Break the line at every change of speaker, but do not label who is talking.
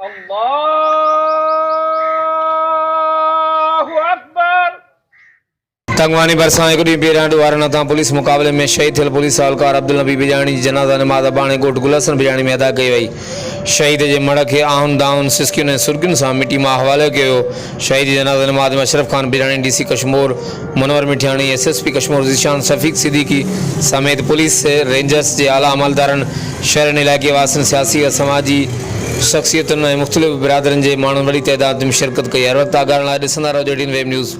अल्लाहु अकबर।
तंगवानी बरसां एक ॾींहुं पहिरियां ॾुवारनि तां पुलिस मुक़ाबले में शहीद थियल पुलिस साहूकार अब्दुल नबी बिजाणी जी जनाज़ा नमाज़ बाणे ॻोठ गुलशन बिजाणी में अदा कई वई। शहीद जे मड़ खे आहुन दाहुन सिसकियुनि ऐं सुर्गियुनि सां मिटी मां हवाले कयो। शहीद जी जनाज़ा नमाज़ में अशरफ खान बिजाणी, डीसी कश्मीर मुनवर मिठियाणी, एसएसपी कश्मीर ज़ीशान शफीक सिद्दीकी समेत पुलिस रेंजर्स के आला अमलदारनि, शहरनि इलाइक़े वासियुनि, सियासी और समाजी शख्सियतुनि ऐं मुख़्तलिफ़ बिरादरनि जे माण्हुनि वॾी तइदाद में शिरकत कई। हर वक़्तु आगाहण लाइ ॾिसंदा रहो जेडीन वेब न्यूज़।